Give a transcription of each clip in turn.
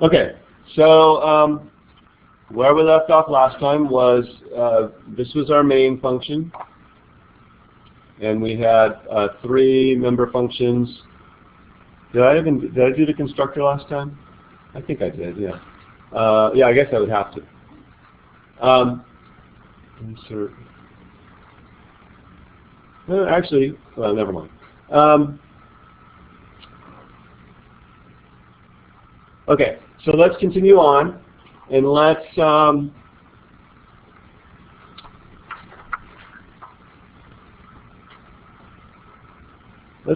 Okay, so where we left off last time was this was our main function, and we had 3 member functions. Did I do the constructor last time? I think I did. Yeah. Yeah, I guess I would have to. Insert. Actually, well, never mind. Okay, so let's continue on, and let's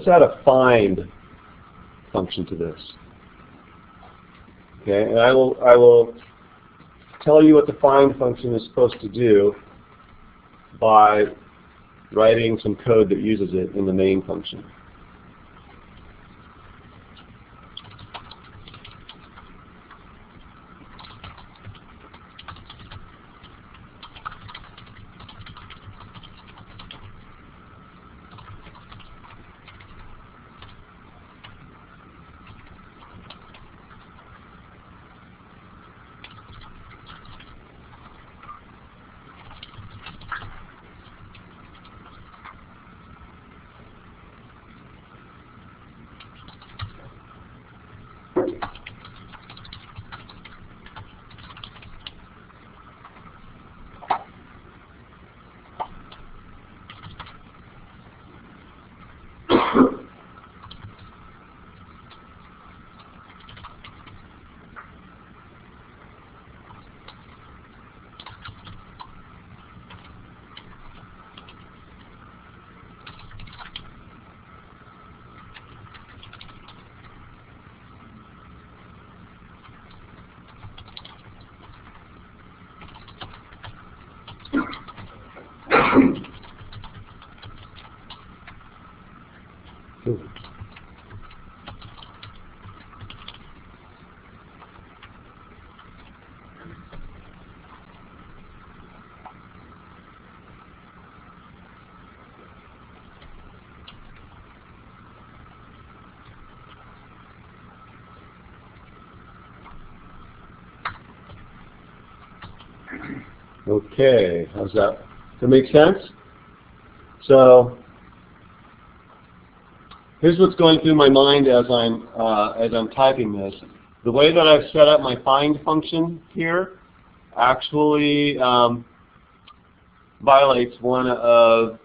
add a find function to this. Okay, and I will tell you what the find function is supposed to do by writing some code that uses it in the main function. Okay, how's that? Does that make sense? So here's what's going through my mind as I'm typing this. The way that I've set up my find function here actually violates one of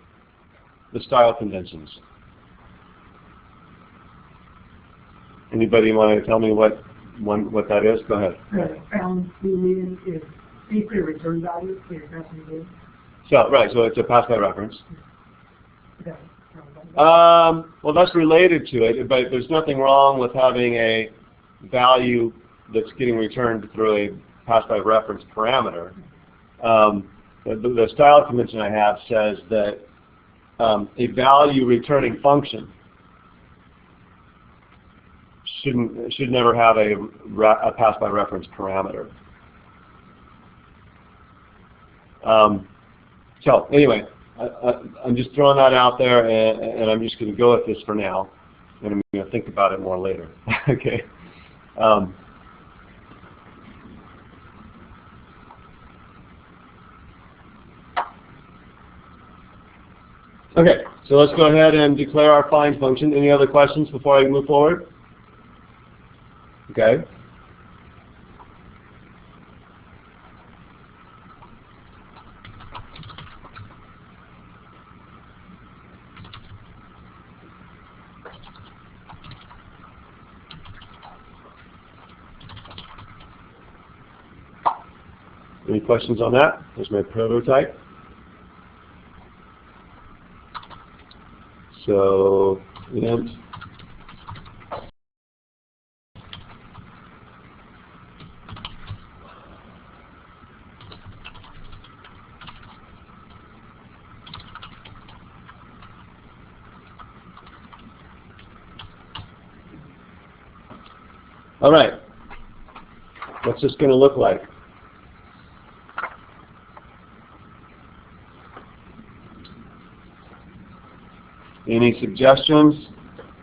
the style conventions. Anybody want to tell me what that is? Go ahead. Found boolean is basically a return value for your passing game. So right, so it's a pass by reference. Okay. Well, that's related to it, but there's nothing wrong with having a value that's getting returned through a pass by reference parameter. The style convention I have says that a value returning function should never have a pass by reference parameter. So anyway, I'm just throwing that out there, and I'm just going to go with this for now, and I'm going to think about it more later. Okay. Okay, so let's go ahead and declare our find function. Any other questions before I move forward? Okay. Any questions on that? There's my prototype. So, int all right. What's this going to look like? Any suggestions?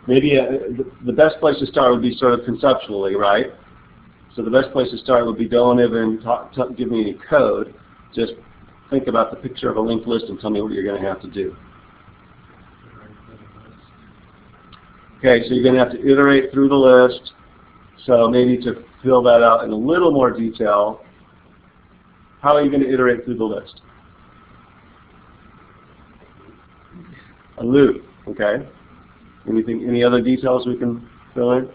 Maybe the best place to start would be sort of conceptually, right? So the best place to start would be don't even give me any code. Just think about the picture of a linked list and tell me what you're going to have to do. Okay, so you're going to have to iterate through the list. So maybe to fill that out in a little more detail, how are you going to iterate through the list? A loop, okay. Anything? Any other details we can fill in?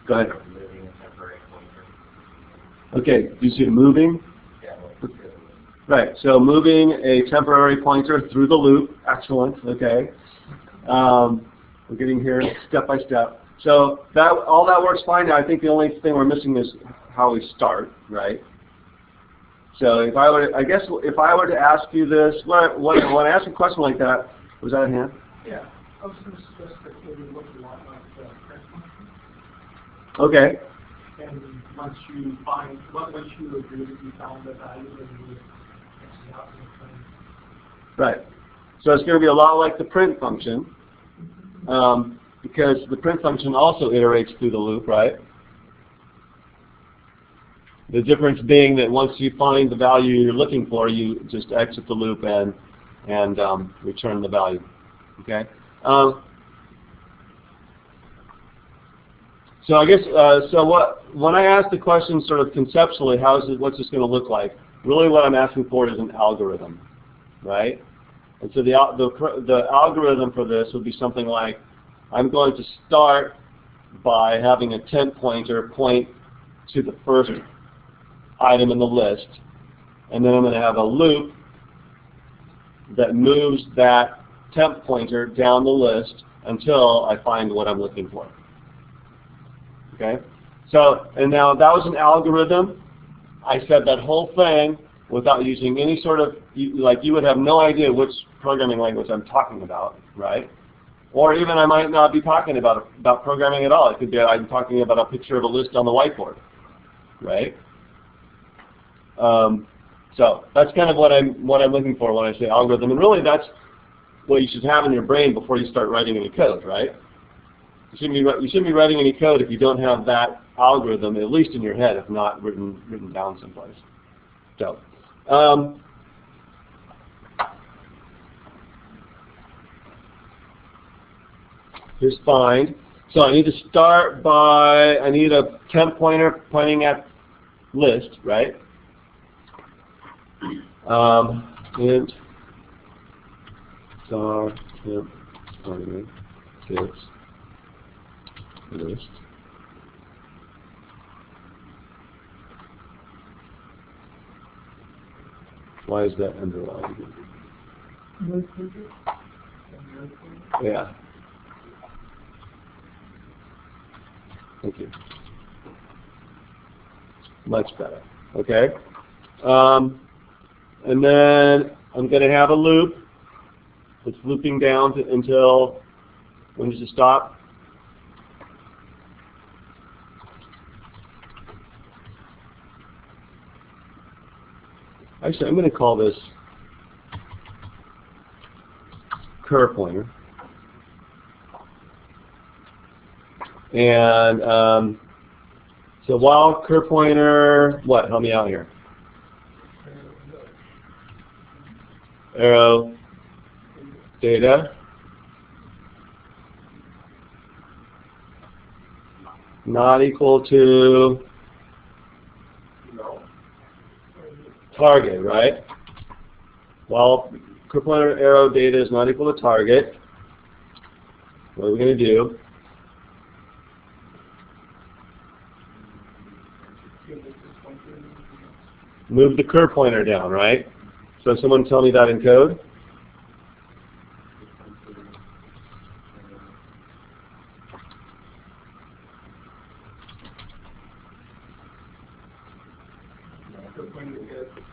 Go ahead. Okay, do you see moving? Right, so moving a temporary pointer through the loop, excellent, okay. We're getting here step by step. So all that works fine now. I think the only thing we're missing is how we start, right? So if I were to ask you this, when I ask a question like that, was that a hand? Yeah, I was going to suggest that maybe look a lot like the print function. Okay. And once you agree that you found the value, then you exit out the print. Right. So it's going to be a lot like the print function, because the print function also iterates through the loop, right? The difference being that once you find the value you're looking for, you just exit the loop and return the value. Okay. So I guess when I ask the question sort of conceptually, what's this going to look like? Really, what I'm asking for is an algorithm, right? And so the algorithm for this would be something like, I'm going to start by having a temp pointer point to the first item in the list, and then I'm going to have a loop that moves that temp pointer down the list until I find what I'm looking for. Okay? So, and now that was an algorithm. I said that whole thing without using any sort of, like you would have no idea which programming language I'm talking about, right? Or even I might not be talking about programming at all. It could be I'm talking about a picture of a list on the whiteboard, right? So that's kind of what I'm looking for when I say algorithm, and really that's what you should have in your brain before you start writing any code, right? You shouldn't be writing any code if you don't have that algorithm at least in your head, if not written down someplace. So. Here's find. So I need to start by, I need a temp pointer pointing at list, right? Int star temp pointer gets list. Why is that underlined? Yeah. Thank you. Much better. Okay. And then I'm going to have a loop that's looping down until, when does it stop? Actually, I'm going to call this cur pointer. And so while cur pointer, what? Help me out here. Arrow data not equal to target, right? While cur pointer arrow data is not equal to target, what are we going to do? Move the cur pointer down, right? So someone tell me that in code.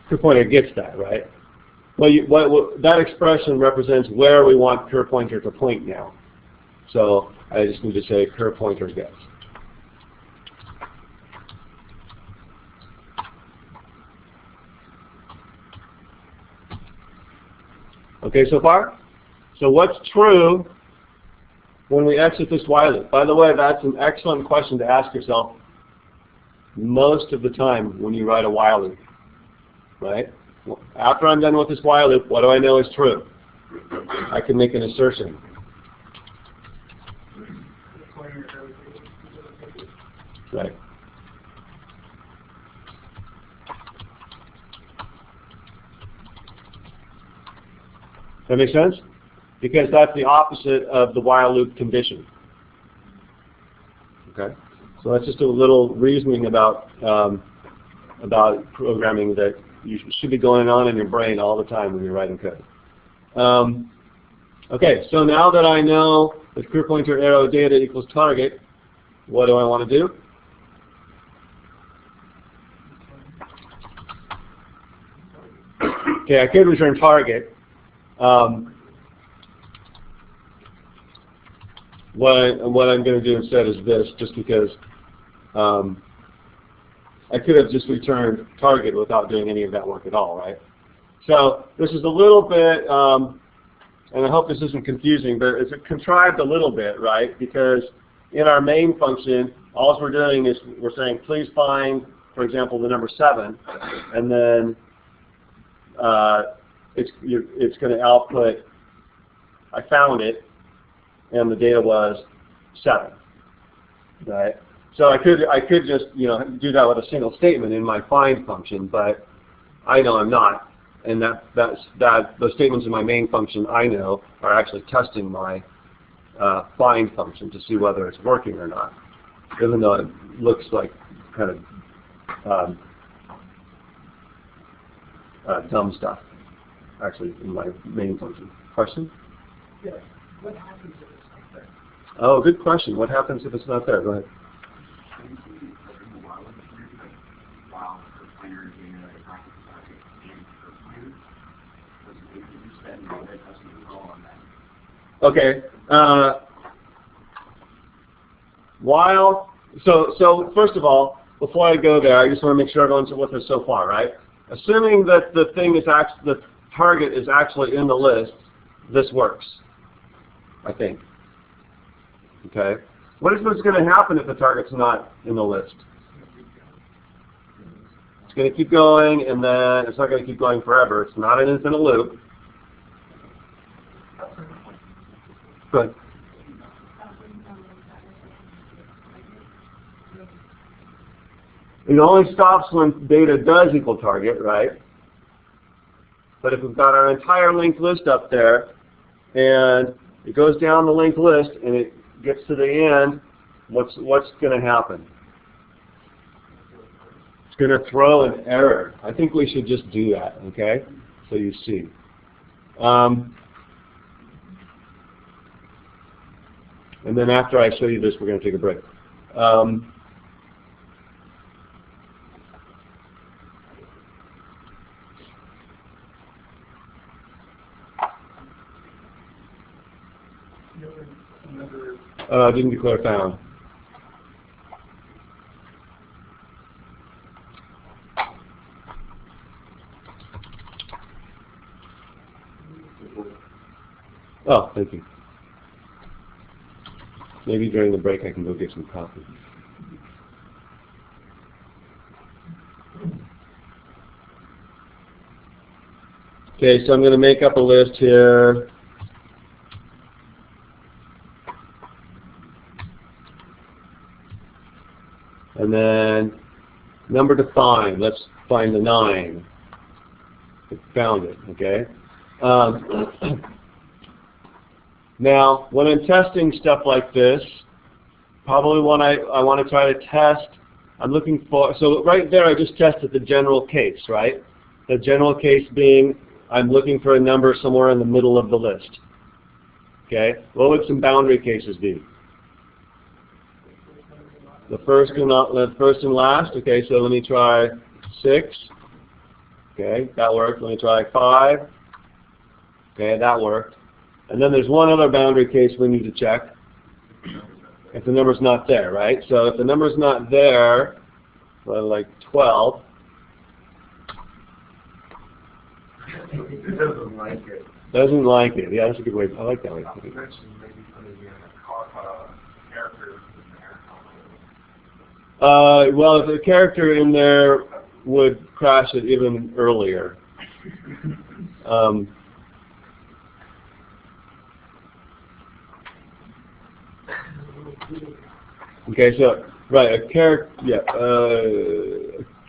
Cur pointer gets that, right? Well, that expression represents where we want cur pointer to point now. So I just need to say cur pointer gets. Okay, so far? So what's true when we exit this while loop? By the way, that's an excellent question to ask yourself most of the time when you write a while loop, right? After I'm done with this while loop, what do I know is true? I can make an assertion. Right. That make sense? Because that's the opposite of the while loop condition. Okay? So that's just a little reasoning about programming that should be going on in your brain all the time when you're writing code. Okay, so now that I know that career pointer arrow data equals target, what do I want to do? Okay, I could return target. What I'm going to do instead is this, just because I could have just returned target without doing any of that work at all, right? So this is a little bit, and I hope this isn't confusing, but it's contrived a little bit, right? Because in our main function, all we're doing is we're saying, please find, for example, the number 7, and then it's going to output, I found it, and the data was 7, right? So I could just do that with a single statement in my find function, but I know I'm not, and those statements in my main function I know are actually testing my find function to see whether it's working or not, even though it looks like kind of dumb stuff actually in my main function. Question? Yes. What happens if it's not there? Oh, good question. What happens if it's not there? Go ahead. Okay. So first of all, before I go there, I just want to make sure everyone's with us so far, right? Assuming that the target is actually in the list, this works, I think. Okay. What is what's going to happen if the target's not in the list? It's going to keep going, and then it's not going to keep going forever. It's not an infinite loop. Good. It only stops when data does equal target, right? But if we've got our entire linked list up there, and it goes down the linked list, and it gets to the end, what's going to happen? It's going to throw an error. I think we should just do that, okay? So you see. And then after I show you this, we're going to take a break. Didn't declare found. Oh, thank you. Maybe during the break I can go get some coffee. Okay, so I'm going to make up a list here. And then number to find. Let's find the 9. I found it, okay? Now, when I'm testing stuff like this, probably when I want to try to test, I'm looking for, so right there I just tested the general case, right? The general case being I'm looking for a number somewhere in the middle of the list. Okay? What would some boundary cases be? The first and last. Okay, so let me try 6. Okay, that worked. Let me try 5. Okay, that worked. And then there's one other boundary case we need to check. If the number's not there, right? So if the number's not there, like 12, It doesn't like it. Doesn't like it. Yeah, that's a good way. I like that way. You mentioned maybe putting in a character in there. Well, if the character in there would crash it even earlier. Okay, so right, a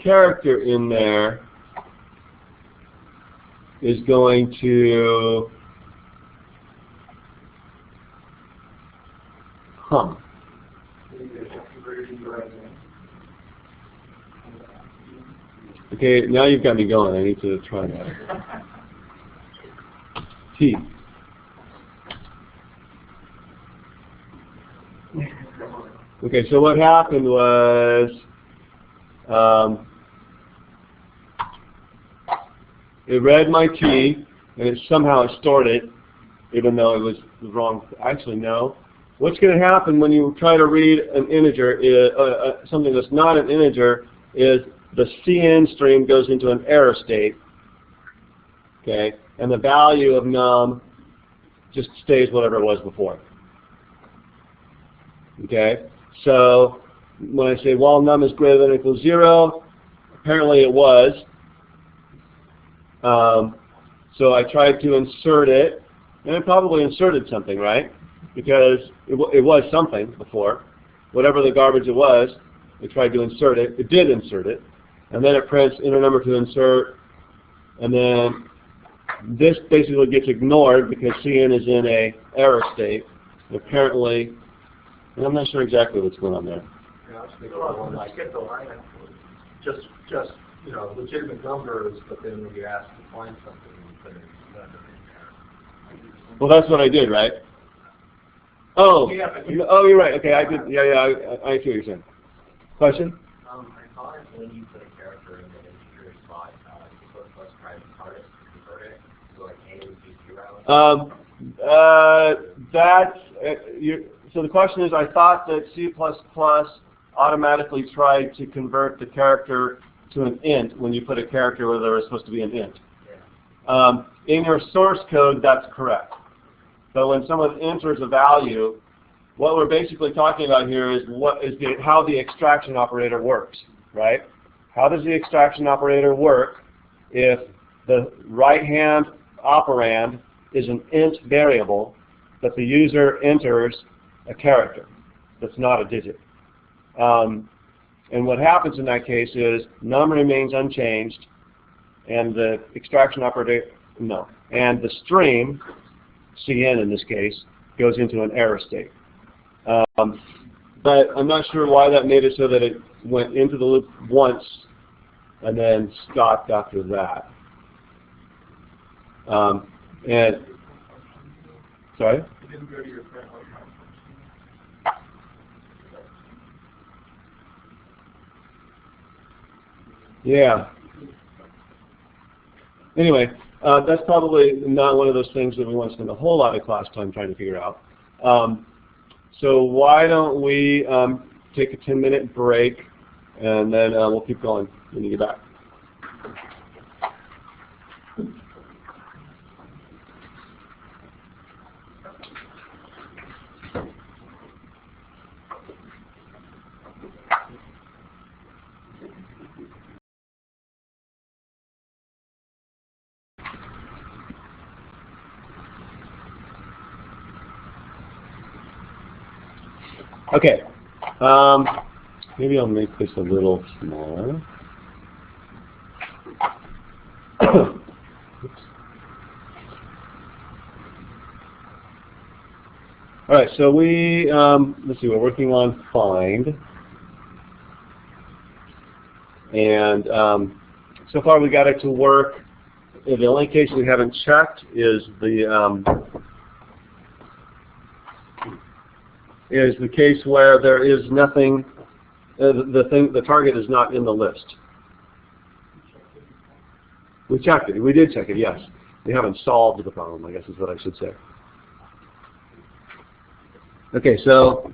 character in there is going to Okay, now you've got me going. I need to try that. T. Okay, so what happened was it read my T, and it somehow stored it, even though it was wrong. Actually, no. What's going to happen when you try to read an integer, something that's not an integer, is the CN stream goes into an error state, okay, and the value of num just stays whatever it was before. Okay, so when I say while num is greater than or equals 0, apparently it was. So I tried to insert it, and it probably inserted something, right? Because it was something before. Whatever the garbage it was, I tried to insert it. It did insert it. And then it prints inner number to insert. And then this basically gets ignored because CN is in a error state. And apparently, and I'm not sure exactly what's going on there. Yeah, I was thinking one like get the line just legitimate numbers, but then when you ask to find something, you put it in there. Well, that's what I did, right? Oh, you're right. Okay, I did. Yeah, I see what you're saying. Question? I thought when you put a character in the integer spot, let's try the hardest to convert it. So like A would be 0. So the question is, I thought that C++ automatically tried to convert the character to an int when you put a character where there was supposed to be an int. Yeah. In your source code, that's correct. So when someone enters a value, what we're basically talking about here is how the extraction operator works, right? How does the extraction operator work if the right-hand operand is an int variable that the user enters a character that's not a digit? And what happens in that case is num remains unchanged, and the extraction operator, and the stream, CN in this case, goes into an error state. But I'm not sure why that made it so that it went into the loop once and then stopped after that. Sorry? It didn't go to your friend. Yeah. Anyway, that's probably not one of those things that we want to spend a whole lot of class time trying to figure out. So why don't we take a 10-minute break, and then we'll keep going when you get back. Okay, maybe I'll make this a little smaller. All right, so let's see, we're working on find. And so far we got it to work. The only case we haven't checked is the case where there is nothing, the target is not in the list. We checked it. We did check it, yes. We haven't solved the problem, I guess is what I should say. Okay, so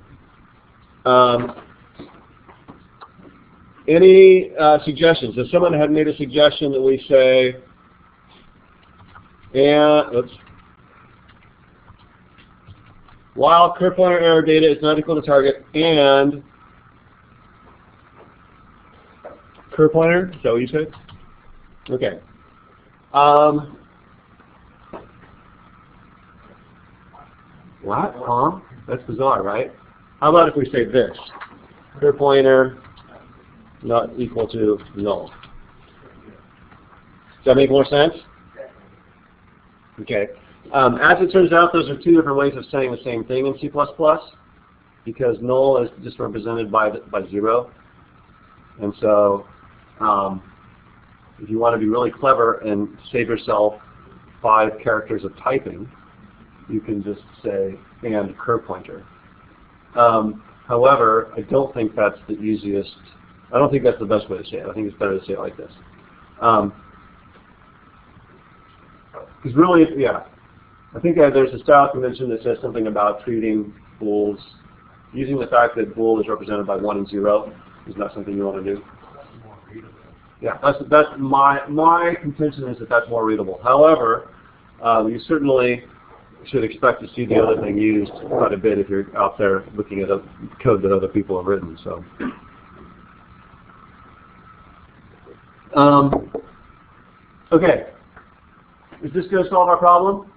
any suggestions? If someone had made a suggestion that we say, And oops. While curve pointer arrow data is not equal to target and curve pointer, is that what you said? Okay. What? Huh? That's bizarre, right? How about if we say this? Curve pointer not equal to null. Does that make more sense? Okay. As it turns out, those are two different ways of saying the same thing in C++, because null is just represented by 0. And so if you want to be really clever and save yourself 5 characters of typing, you can just say and curve pointer. However, I don't think that's the easiest. I don't think that's the best way to say it. I think it's better to say it like this. Because really, yeah, I think there's a style convention that says something about treating bools, using the fact that bool is represented by 1 and 0 is not something you want to do. Yeah, that's my contention is that that's more readable. However, you certainly should expect to see the other thing used quite a bit if you're out there looking at code that other people have written. So, okay, is this going to solve our problem?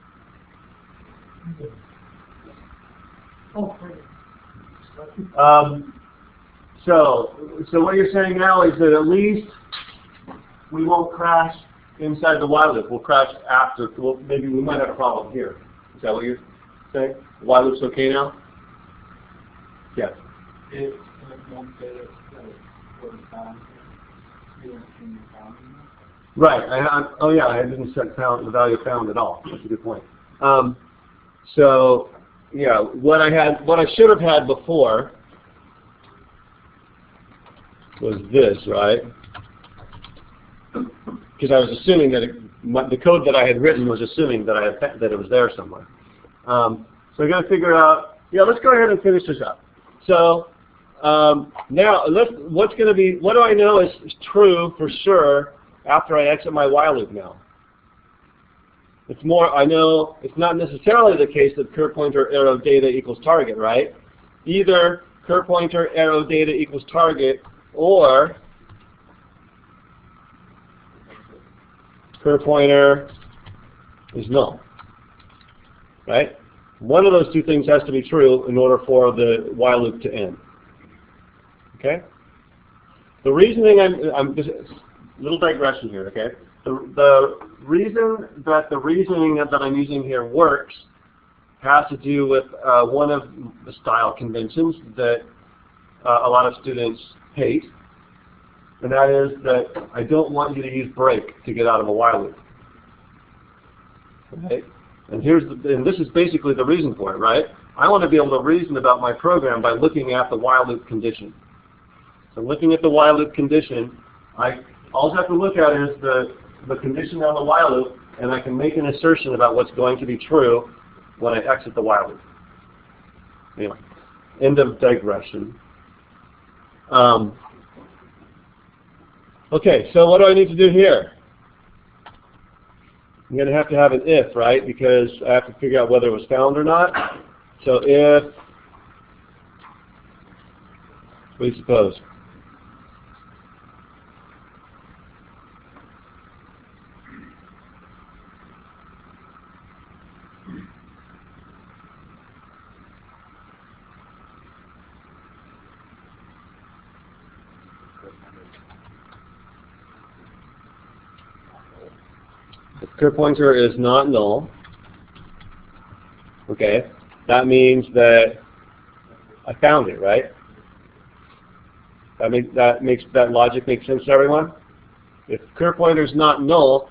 So what you're saying now is that at least we won't crash inside the while loop. We'll crash after. Well, maybe we might have a problem here. Is that what you're saying? The while loop's okay now? Yes. If one data was found, Right. Oh yeah, I didn't set the value of found at all. That's a good point. So yeah, what I should have had before was this, right? Because I was assuming that the code that I had written was assuming that that it was there somewhere. So I got to figure out. Yeah, let's go ahead and finish this up. So now what do I know is true for sure after I exit my while loop now? It's more, I know it's not necessarily the case that curve pointer arrow data equals target, right? Either curve pointer arrow data equals target or curve pointer is null, right? One of those two things has to be true in order for the while loop to end. Okay? The reasoning I'm just a little digression here, okay? The reason that the reasoning that I'm using here works has to do with one of the style conventions that a lot of students hate, and that is that I don't want you to use break to get out of a while loop. Okay? And this is basically the reason for it, right? I want to be able to reason about my program by looking at the while loop condition. So looking at the while loop condition, all I have to look at is the condition on the while loop, and I can make an assertion about what's going to be true when I exit the while loop. Anyway, end of digression. Okay, so what do I need to do here? I'm going to have an if, right? Because I have to figure out whether it was found or not. So if, what do you suppose? If curve pointer is not null, okay, that means that I found it, right? That logic makes sense to everyone? If curve pointer is not null,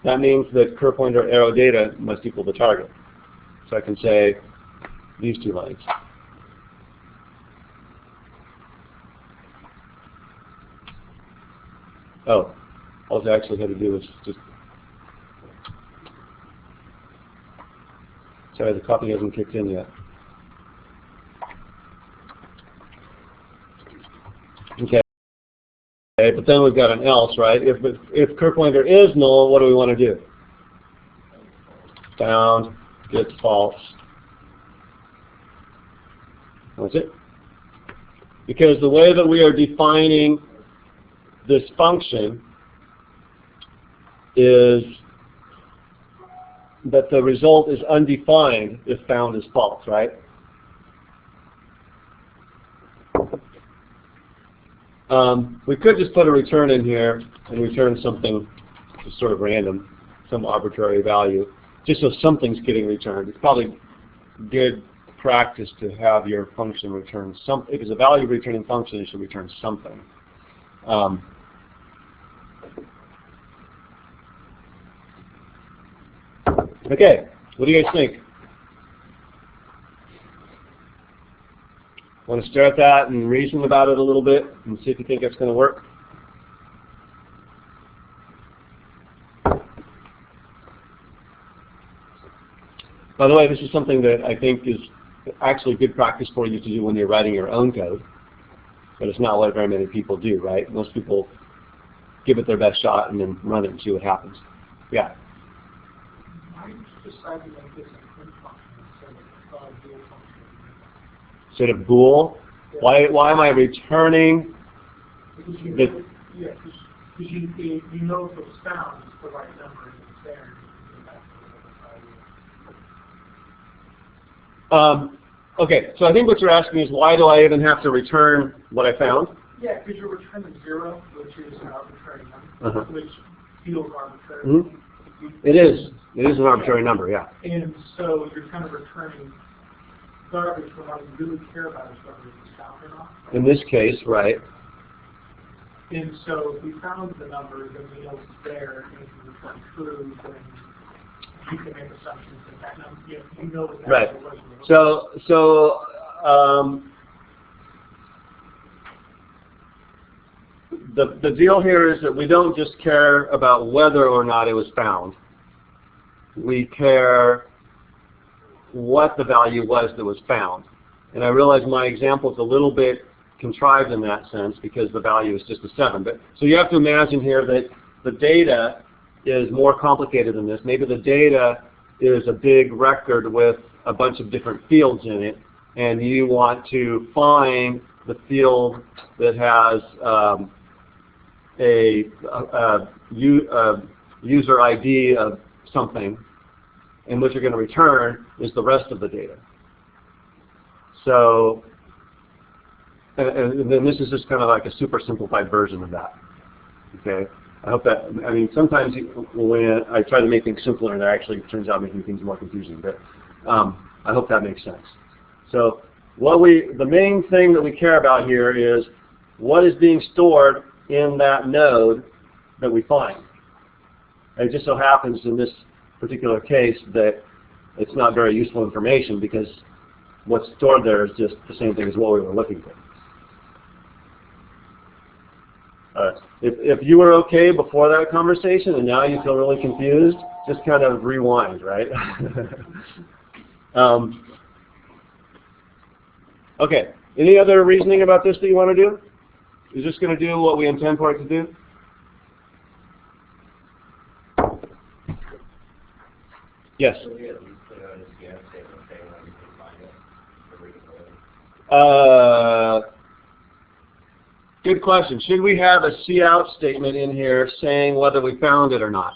that means that curve pointer arrow data must equal the target. So I can say these two lines. Oh, all I actually had to do was just. Sorry, the copy hasn't kicked in yet. Okay, but then we've got an else, right? If curve pointer is null, what do we want to do? found gets false. That's it. Because the way that we are defining this function is that the result is undefined if found is false, right? We could just put a return in here and return something just sort of random, some arbitrary value, just so something's getting returned. It's probably good practice to have your function return some. If it's a value returning function, it should return something. Okay, what do you guys think? Want to stare at that and reason about it a little bit and see if you think it's going to work? By the way, this is something that I think is actually good practice for you to do when you're writing your own code, but it's not what very many people do, right? Most people give it their best shot and then run it and see what happens. Yeah? Why did you decide to make this an int function instead of a dual function? Instead of bool, why am I returning Because you the... know, yeah, because you know if it's found, it's the right number, and it's there. And that's the value. Okay, so I think what you're asking is why do I even have to return what I found? Yeah, because you're returning 0, which is an arbitrary number, Uh-huh. which feels arbitrary. Mm-hmm. It is an arbitrary number, yeah. And so you're kind of returning garbage when all you really care about is whether it's found or not. In this case, right. And so if we found the number, then we know it's there, and if you return true, then you can make assumptions that that number, you know what that Right. number was. The deal here is that we don't just care about whether or not it was found. We care what the value was that was found. And I realize my example is a little bit contrived in that sense because the value is just a 7. But so you have to imagine here that the data is more complicated than this. Maybe the data is a big record with a bunch of different fields in it, and you want to find the field that has a user ID of something, and what you're going to return is the rest of the data. So, and then this is just kind of like a super simplified version of that. Okay, I hope that. I mean, sometimes when I try to make things simpler, it actually turns out making things more confusing. But I hope that makes sense. So, the main thing that we care about here is what is being stored in that node that we find. And it just so happens in this particular case that it's not very useful information because what's stored there is just the same thing as what we were looking for. If you were okay before that conversation and now you feel really confused, just kind of rewind, right? Okay, any other reasoning about this that you want to do? Is this going to do what we intend for it to do? Yes. Good question. Should we have a cout statement in here saying whether we found it or not?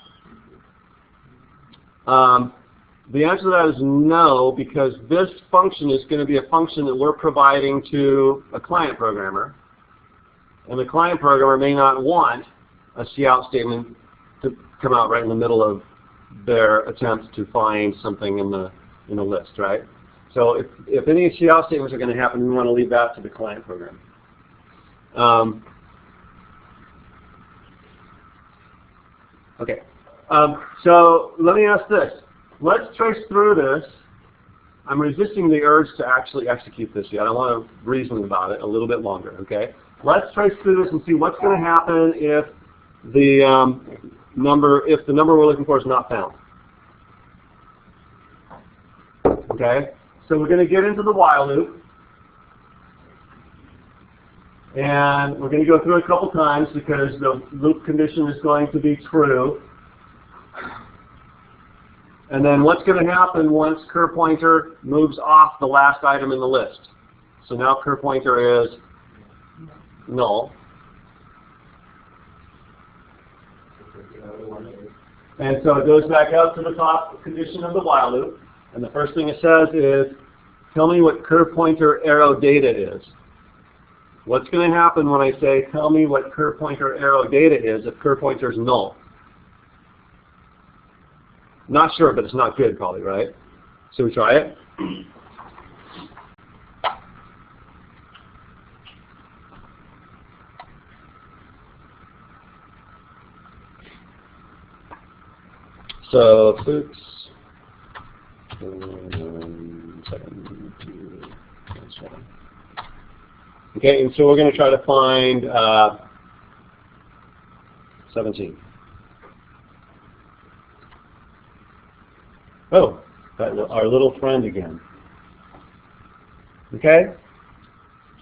The answer to that is no, because this function is going to be a function that we're providing to a client programmer. And the client programmer may not want a cout statement to come out right in the middle of their attempt to find something in the list, right? So if any cout statements are going to happen, we want to leave that to the client program. Okay. So let me ask this. Let's trace through this. I'm resisting the urge to actually execute this yet. I want to reason about it a little bit longer, okay? Let's trace through this and see what's going to happen if the number we're looking for is not found. Okay? So we're going to get into the while loop. And we're going to go through it a couple times because the loop condition is going to be true. And then what's going to happen once cur pointer moves off the last item in the list? So now cur pointer is null. And so it goes back out to the top condition of the while loop. And the first thing it says is, tell me what cur pointer arrow data is. What's going to happen when I say, tell me what cur pointer arrow data is if cur pointer is null? Not sure, but it's not good probably, right? So we try it. So, oops. 7, 2, 7. Okay, and so we're going to try to find 17. Oh, our little friend again. Okay?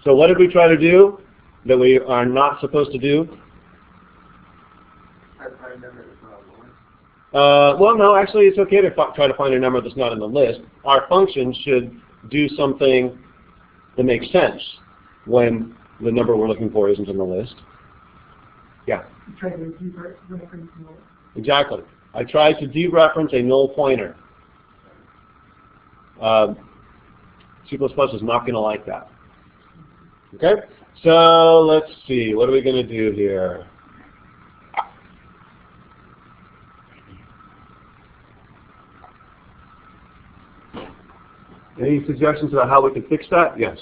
So what did we try to do that we are not supposed to do? Well, no, actually it's okay to try to find a number that's not in the list. Our function should do something that makes sense when the number we're looking for isn't in the list. Yeah? Try to dereference null. Exactly. I tried to dereference a null pointer. C++ is not going to like that. Okay? So let's see. What are we going to do here? Any suggestions about how we can fix that? Yes.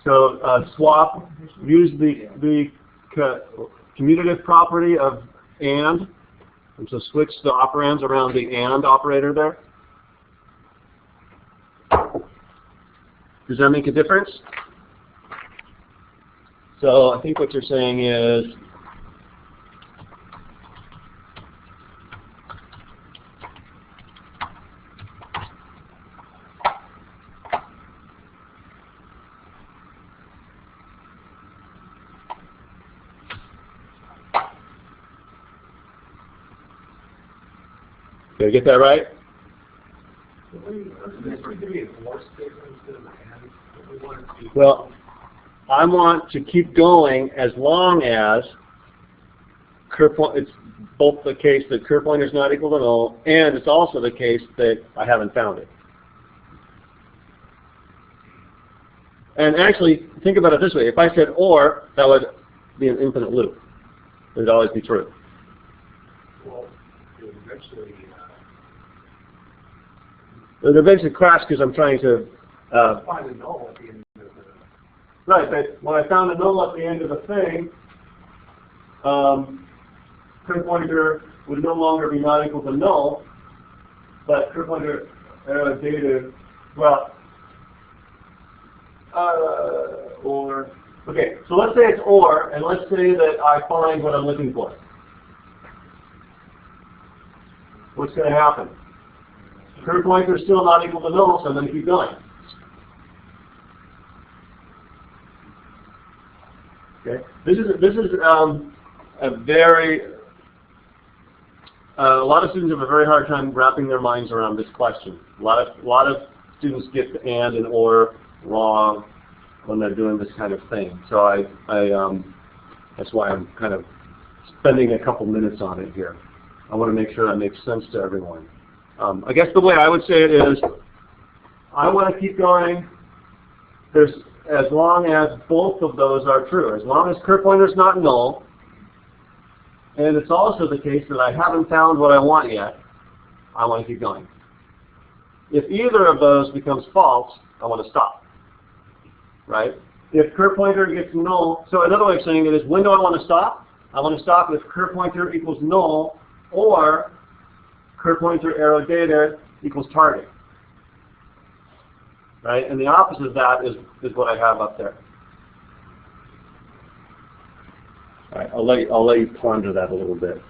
So swap, use the commutative property of and so switch the operands around the and operator there. Does that make a difference? So I think what you're saying is, did I get that right? Well, I want to keep going as long as it's both the case that cur pointer is not equal to null, and it's also the case that I haven't found it. And actually, think about it this way. If I said or, that would be an infinite loop. It would always be true. Well, eventually... It would eventually crash because I'm trying to... find a null at the end of the... Right, but when I found a null at the end of the thing, cur pointer would no longer be not equal to null, but cur pointer data, well, or, okay, so let's say it's or, and let's say that I find what I'm looking for. What's going to happen? Cur pointer is still not equal to null, so I'm going to keep going. Okay, this is a very a lot of students have a very hard time wrapping their minds around this question. A lot of students get the and or wrong when they're doing this kind of thing. So that's why I'm kind of spending a couple minutes on it here. I want to make sure that makes sense to everyone. I guess the way I would say it is, I want to keep going. As long as both of those are true. As long as cur pointer is not null, and it's also the case that I haven't found what I want yet, I want to keep going. If either of those becomes false, I want to stop. Right? If cur pointer gets null, so another way of saying it is, when do I want to stop? I want to stop if cur pointer equals null or cur pointer arrow data equals target. Right? And the opposite of that is what I have up there. All right, I'll let you ponder that a little bit.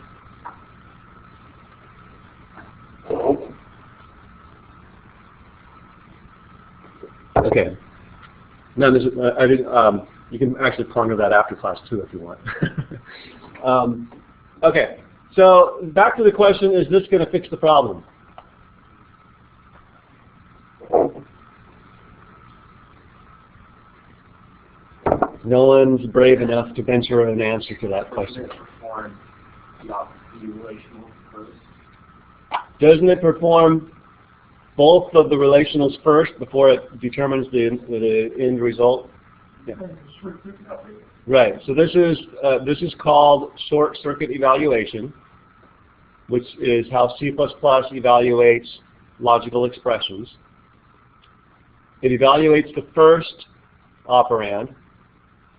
Okay. Now, you can actually ponder that after class too if you want. Okay. So back to the question, is this going to fix the problem? No one's brave enough to venture an answer to that question. Doesn't it perform both of the relationals first before it determines the end result? Yeah. Right. So this is called short circuit evaluation, which is how C++ evaluates logical expressions. It evaluates the first operand,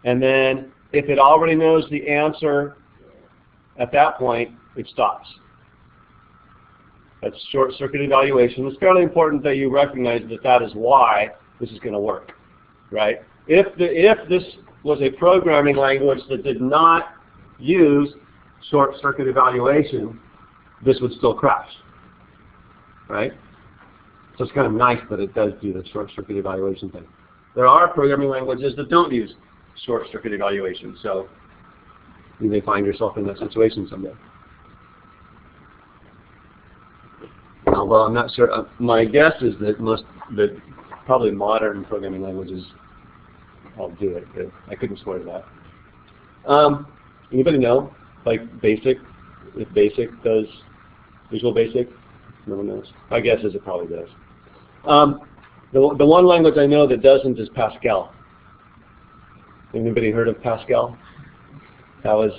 and then if it already knows the answer at that point, it stops. That's short circuit evaluation. It's fairly important that you recognize that that is why this is going to work, right? If this was a programming language that did not use short circuit evaluation, this would still crash, right? So it's kind of nice that it does do the short circuit evaluation thing. There are programming languages that don't use short circuit evaluation, so you may find yourself in that situation someday. Well, I'm not sure. My guess is that probably modern programming languages all do it. But I couldn't swear to that. Anybody know? Like BASIC? If BASIC does Visual Basic? No one knows. My guess is it probably does. The one language I know that doesn't is Pascal. Anybody heard of Pascal? That was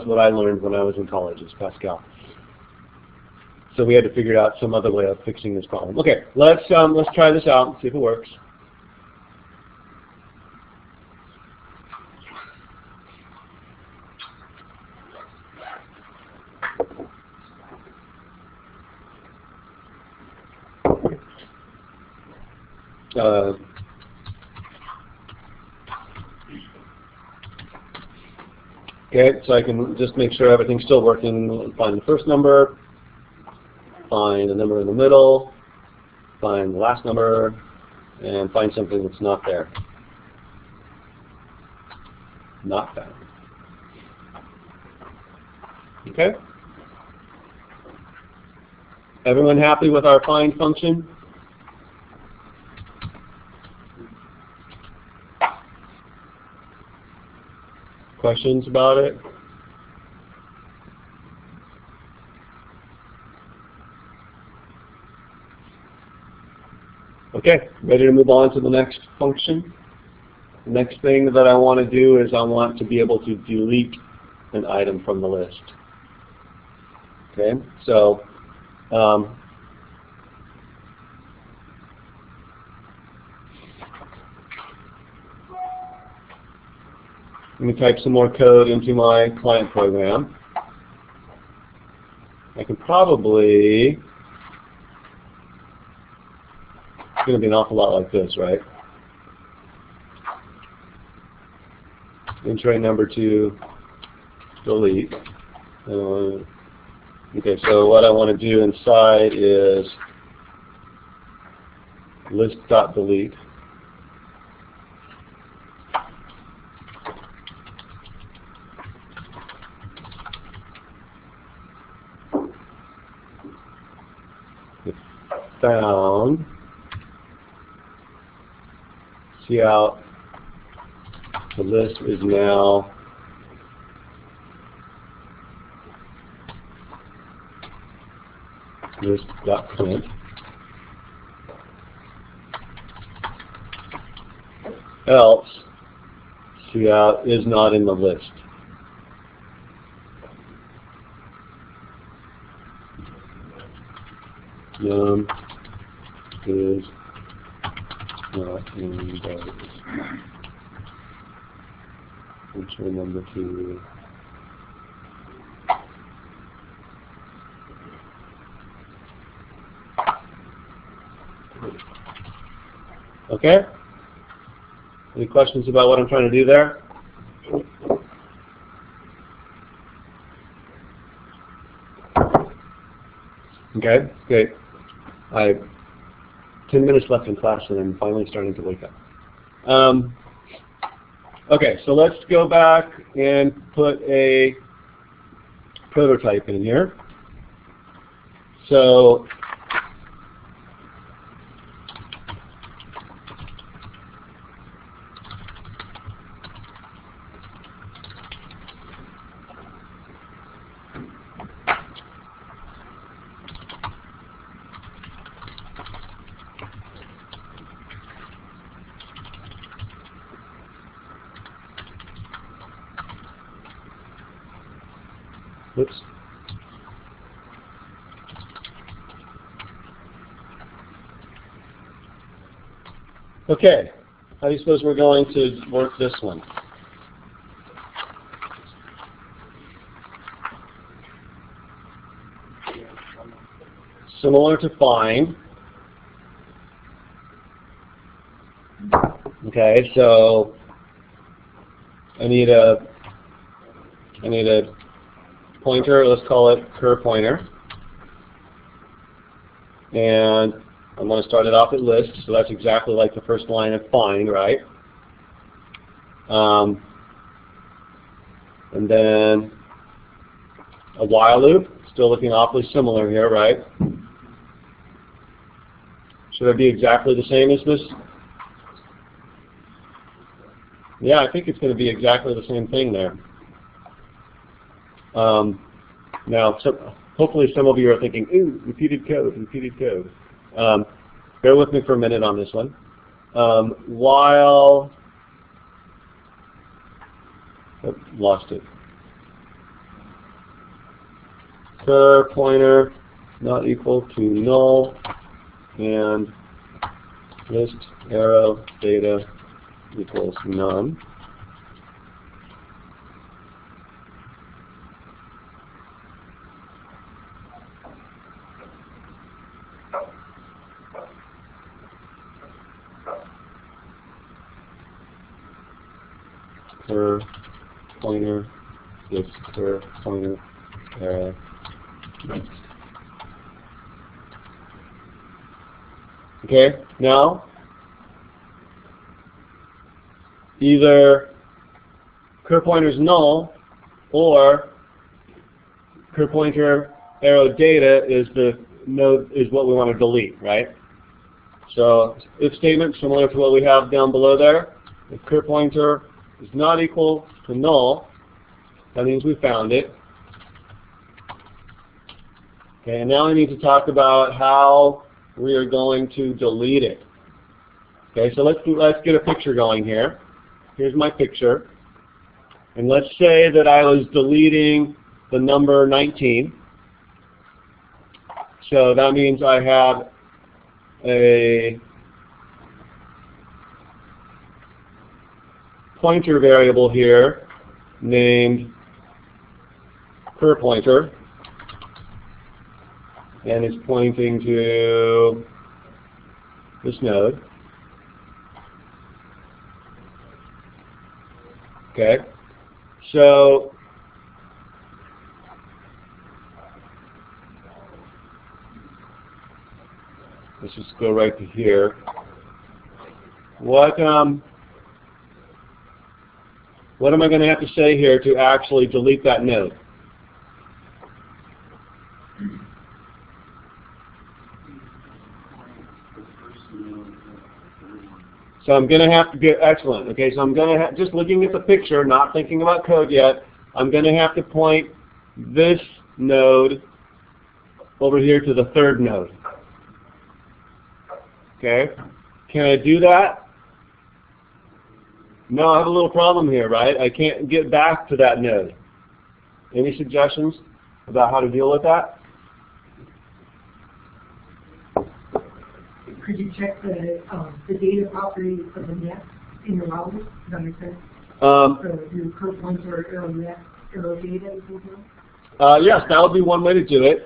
what I learned when I was in college, is Pascal. So we had to figure out some other way of fixing this problem. Okay, let's try this out and see if it works. Okay, so I can just make sure everything's still working. Find the first number, find the number in the middle, find the last number, and find something that's not there. Not found. Okay? Everyone happy with our find function? Questions about it? Okay, ready to move on to the next function? The next thing that I want to do is I want to be able to delete an item from the list. Okay, so let me type some more code into my client program. I can probably, it's going to be an awful lot like this, right? Int array number 2, delete. Okay, so what I want to do inside is list.delete. Found, see out, the list is now list.print. Else, see out is not in the list. Num is not in the list. Enter number 2. Okay? Any questions about what I'm trying to do there? Okay, great. I have 10 minutes left in class and I'm finally starting to wake up. Okay, so let's go back and put a prototype in here. So oops. Okay, how do you suppose we're going to work this one? Similar to find. Okay, so I need a pointer, let's call it cur pointer. And I'm going to start it off at list, so that's exactly like the first line of find, right? And then a while loop, still looking awfully similar here, right? Should it be exactly the same as this? Yeah, I think it's going to be exactly the same thing there. Now, hopefully some of you are thinking, ooh, repeated code, repeated code. Bear with me for a minute on this one. While, oh, lost it. Cur pointer not equal to null, and list arrow data equals none. Cur pointer, list cur pointer, arrow, next. Okay, now either cur pointer is null or cur pointer arrow data is the node is what we want to delete, right? So if statement similar to what we have down below there. If cur pointer is not equal to null, that means we found it. Okay, and now I need to talk about how we are going to delete it. Okay, so let's get a picture going here. Here's my picture. And let's say that I was deleting the number 19. So that means I have a pointer variable here named cur pointer, and it's pointing to this node. Okay, so let's just go right to here. What am I going to have to say here to actually delete that node? So I'm going to have to get, excellent, okay, so I'm going to just looking at the picture, not thinking about code yet, I'm going to have to point this node over here to the third node. Okay, can I do that? No, I have a little problem here, right? I can't get back to that node. Any suggestions about how to deal with that? Could you check the data property of the net in your router? Does that make sense? So do cur pointer arrow net arrow data equals none? Yes, that would be one way to do it.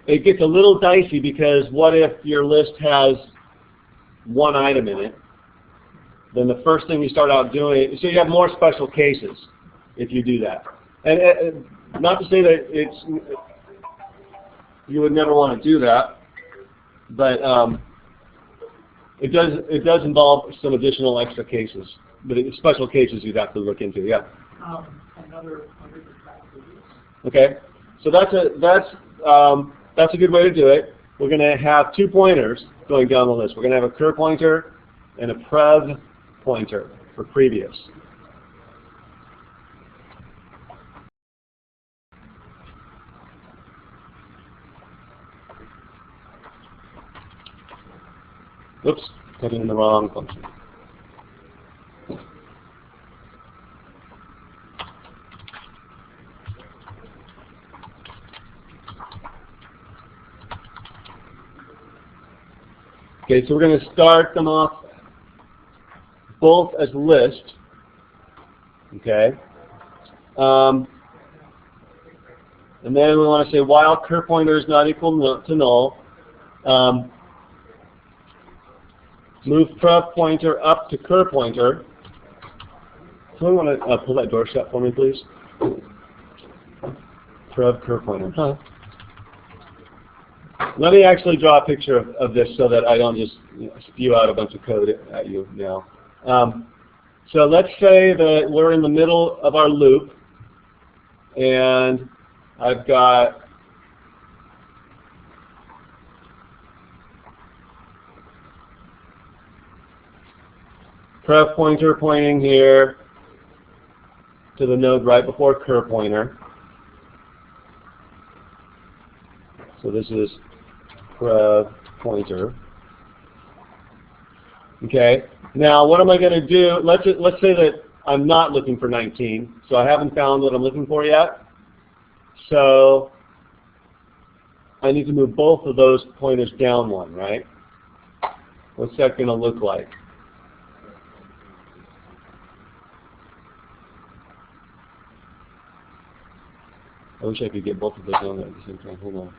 It gets a little dicey because what if your list has one item in it? Then the first thing you start out doing, so you have more special cases if you do that. And not to say that you would never want to do that, but it does involve some additional extra cases, but special cases you'd have to look into. Yeah. Another perspective Okay, so that's a good way to do it. We're going to have 2 pointers going down the list. We're going to have a cur pointer and a prev pointer for previous. Oops, putting in the wrong function. Okay, so we're going to start them off both as list. Okay. And then we want to say while cur pointer is not equal to null, move prev pointer up to cur pointer. Someone want to pull that door shut for me, please? Prev cur pointer. Huh. Let me actually draw a picture of this so that I don't just spew out a bunch of code at you now. So let's say that we're in the middle of our loop, and I've got prev pointer pointing here to the node right before cur pointer. So this is prev pointer. Okay. Now what am I going to do? Let's say that I'm not looking for 19, so I haven't found what I'm looking for yet. So I need to move both of those pointers down 1, right? What's that going to look like? I wish I could get both of those on at the same time. Hold on.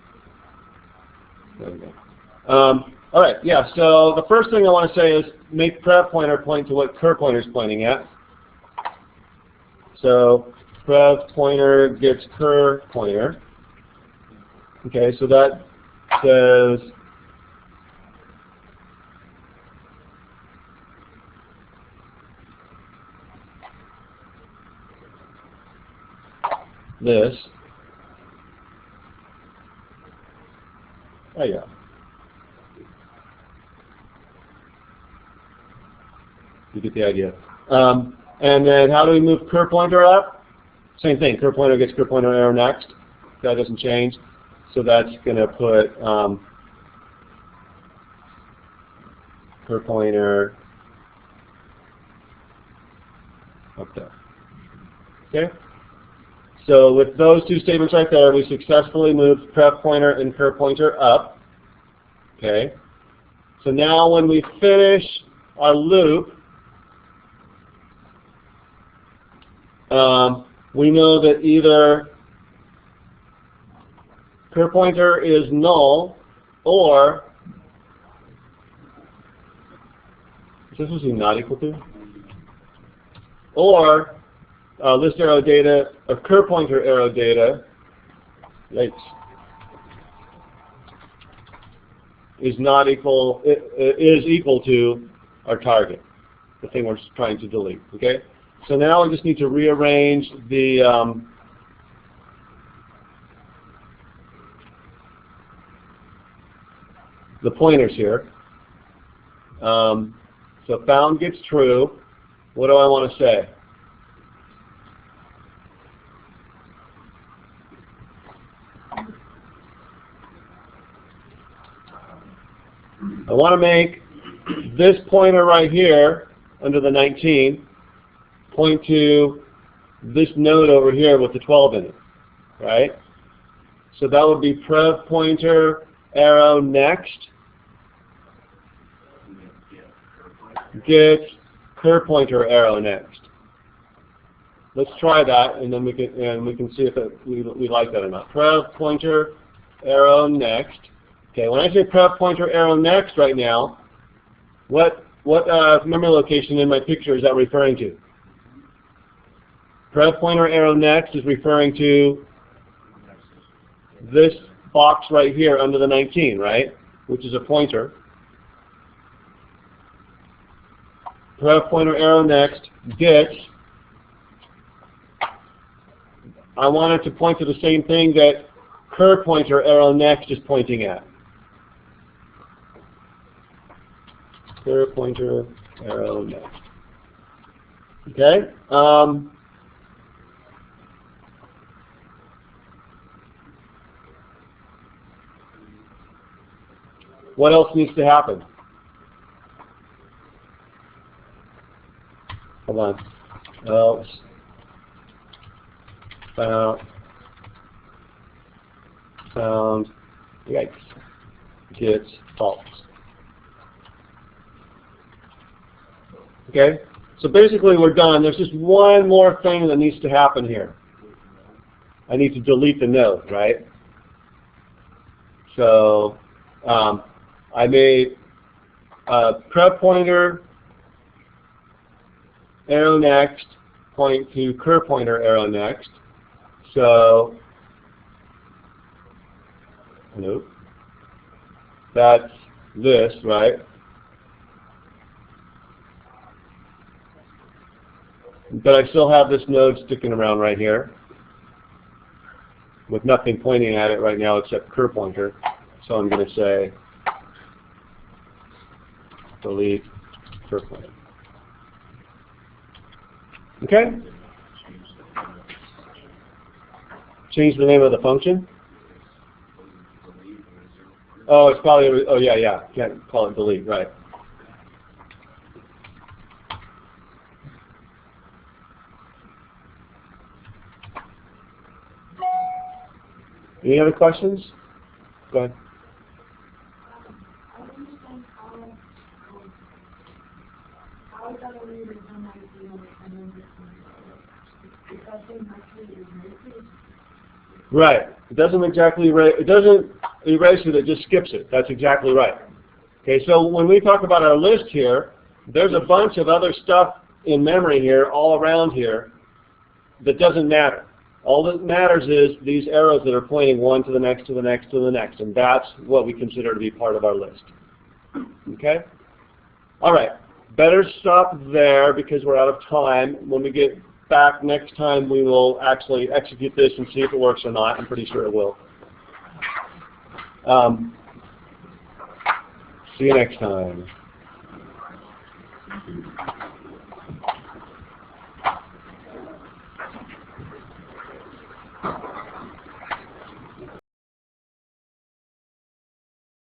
There we go. All right, yeah, so the first thing I want to say is make prev pointer point to what cur pointer is pointing at. So prev pointer gets cur pointer. Okay, so that says this. Oh yeah. You get the idea. And then how do we move cur pointer up? Same thing. Cur pointer gets cur pointer arrow next. That doesn't change. So that's going to put cur pointer up there. Okay? So with those 2 statements right there, we successfully moved prev pointer and cur pointer up. Okay? So now when we finish our loop, we know that either cur pointer is null, or is this supposed to be not equal to? Or list arrow data, or cur pointer arrow data, right, is not equal, is equal to our target, the thing we're trying to delete. Okay. So now we just need to rearrange the pointers here. So found gets true. What do I want to say? I want to make this pointer right here under the 19 point to this node over here with the 12 in it, right? So that would be prev pointer arrow next get cur pointer arrow next. Let's try that, and then we can see if we like that or not. Prev pointer arrow next. Okay, when I say prev pointer arrow next right now, what memory location in my picture is that referring to? Prev pointer arrow next is referring to this box right here under the 19, right? Which is a pointer. Prev pointer arrow next gets I want it to point to the same thing that curve pointer arrow next is pointing at. Curve pointer arrow next. Okay? What else needs to happen? Hold on. Else. Found. Yikes. Gets false. Okay? So basically we're done. There's just one more thing that needs to happen here. I need to delete the node, right? So I made a curve pointer arrow next point to curve pointer arrow next. So nope. That's this, right? But I still have this node sticking around right here with nothing pointing at it right now except curve pointer. So I'm going to say delete curve pointer. Okay? Change the name of the function. Oh, it's probably, oh yeah. Can't call it delete, right. Any other questions? Go ahead. I don't understand how that array is done by the and then this doesn't actually erase it. Right. It doesn't exactly erase it, it just skips it. That's exactly right. Okay, so when we talk about our list here, there's a bunch of other stuff in memory here, all around here, that doesn't matter. All that matters is these arrows that are pointing one to the next, to the next, to the next, and that's what we consider to be part of our list. Okay? All right. Better stop there because we're out of time. When we get back next time, we will actually execute this and see if it works or not. I'm pretty sure it will. See you next time.